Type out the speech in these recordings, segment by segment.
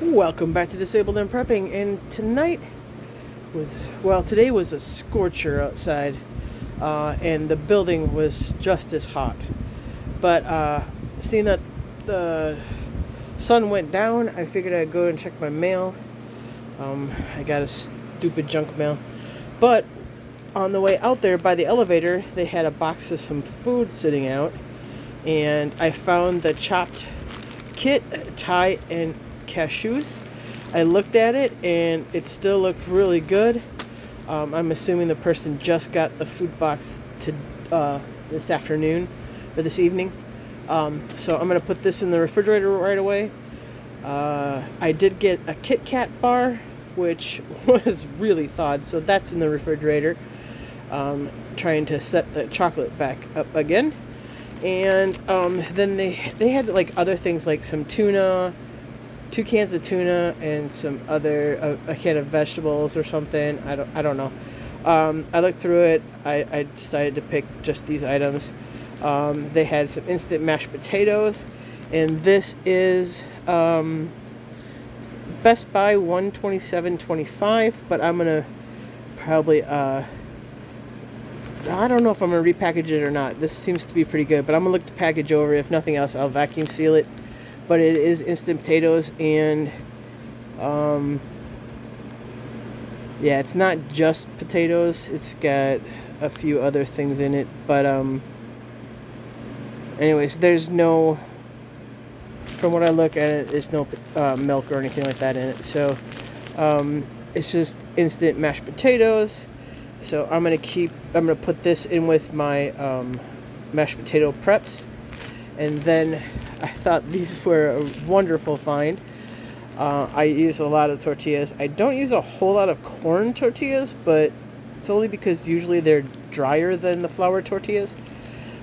Welcome back to Disabled and Prepping, and today was a scorcher outside, and the building was just as hot. But seeing that the sun went down, I figured I'd go and check my mail. I got a stupid junk mail. But on the way out there by the elevator, they had a box of some food sitting out, and I found the chopped kit, Thai, and cashews. I looked at it and it still looked really good. I'm assuming the person just got the food box to this afternoon or this evening. So I'm going to put this in the refrigerator right away. I did get a Kit Kat bar, which was really thawed, so that's in the refrigerator. Trying to set the chocolate back up again. And then they had like other things like some tuna, 2 cans of tuna, and some other a can of vegetables or something. I don't know. I looked through it. I decided to pick just these items. They had some instant mashed potatoes, and this is Best Buy $127.25. But I'm gonna probably I don't know if I'm gonna repackage it or not. This seems to be pretty good, but I'm gonna look the package over. If nothing else, I'll vacuum seal it. But it is instant potatoes, and it's not just potatoes. It's got a few other things in it. But anyways, there's no, from what I look at it, there's no milk or anything like that in it. So it's just instant mashed potatoes. So I'm gonna put this in with my mashed potato preps. And then I thought these were a wonderful find. I use a lot of tortillas. I don't use a whole lot of corn tortillas, but it's only because usually they're drier than the flour tortillas.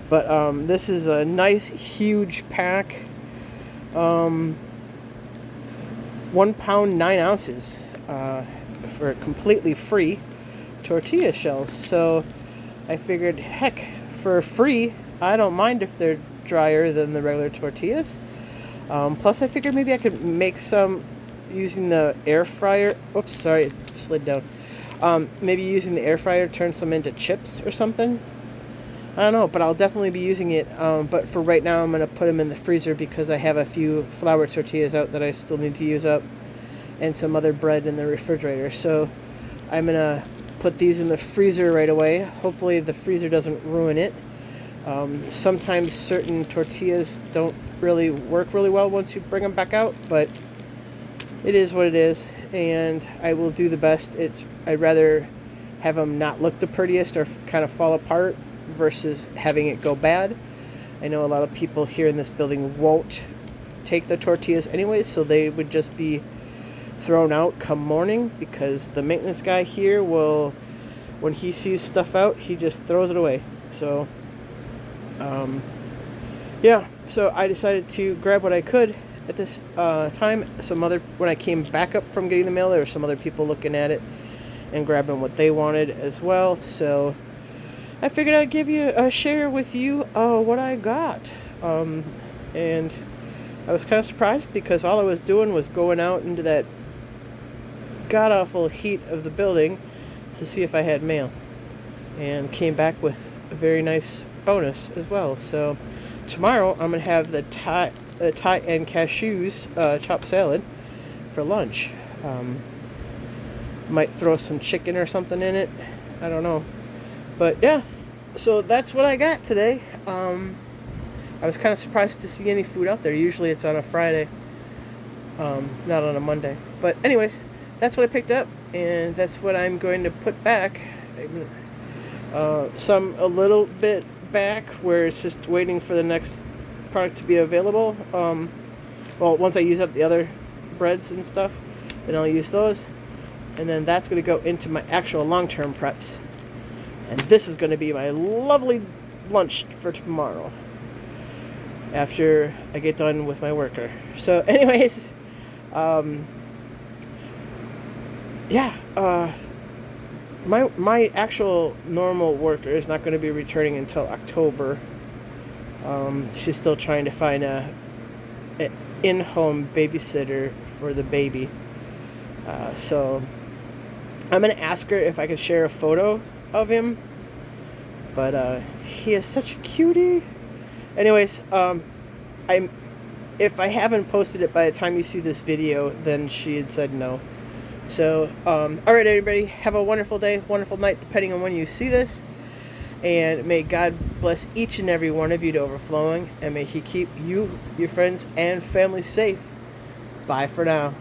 But this is a nice, huge pack. 1 pound, 9 ounces for completely free tortilla shells. So I figured, heck, for free, I don't mind if they're drier than the regular tortillas. Plus I figured maybe I could make some using the air fryer. Oops, sorry, it slid down. Maybe using the air fryer, turn some into chips or something. I don't know, but I'll definitely be using it. But for right now, I'm going to put them in the freezer because I have a few flour tortillas out that I still need to use up, and some other bread in the refrigerator. So I'm going to put these in the freezer right away. Hopefully the freezer doesn't ruin it. Sometimes certain tortillas don't really work really well once you bring them back out, but it is what it is, and I will do the best. I'd rather have them not look the prettiest or kind of fall apart versus having it go bad. I know a lot of people here in this building won't take the tortillas anyways, so they would just be thrown out come morning, because the maintenance guy here will, when he sees stuff out, he just throws it away. So so I decided to grab what I could at this time. When I came back up from getting the mail, there were some other people looking at it and grabbing what they wanted as well. So I figured I'd give you a share with you what I got. And I was kind of surprised because all I was doing was going out into that god-awful heat of the building to see if I had mail, and came back with a very nice bonus as well. So tomorrow I'm gonna have the Thai and cashews chopped salad for lunch. Might throw some chicken or something in it. I don't know, but yeah. So that's what I got today. I was kind of surprised to see any food out there. Usually it's on a Friday, not on a Monday. But anyways, that's what I picked up, and that's what I'm going to put back. Some a little bit back where it's just waiting for the next product to be available. Once I use up the other breads and stuff, then I'll use those, and then that's going to go into my actual long-term preps. And this is going to be my lovely lunch for tomorrow after I get done with my worker. So anyways, my actual normal worker is not going to be returning until October. She's still trying to find in-home babysitter for the baby. So I'm going to ask her if I could share a photo of him. But he is such a cutie. Anyways, if I haven't posted it by the time you see this video, then she had said no. So, all right, everybody, have a wonderful day, wonderful night, depending on when you see this. And may God bless each and every one of you to overflowing. And may He keep you, your friends, and family safe. Bye for now.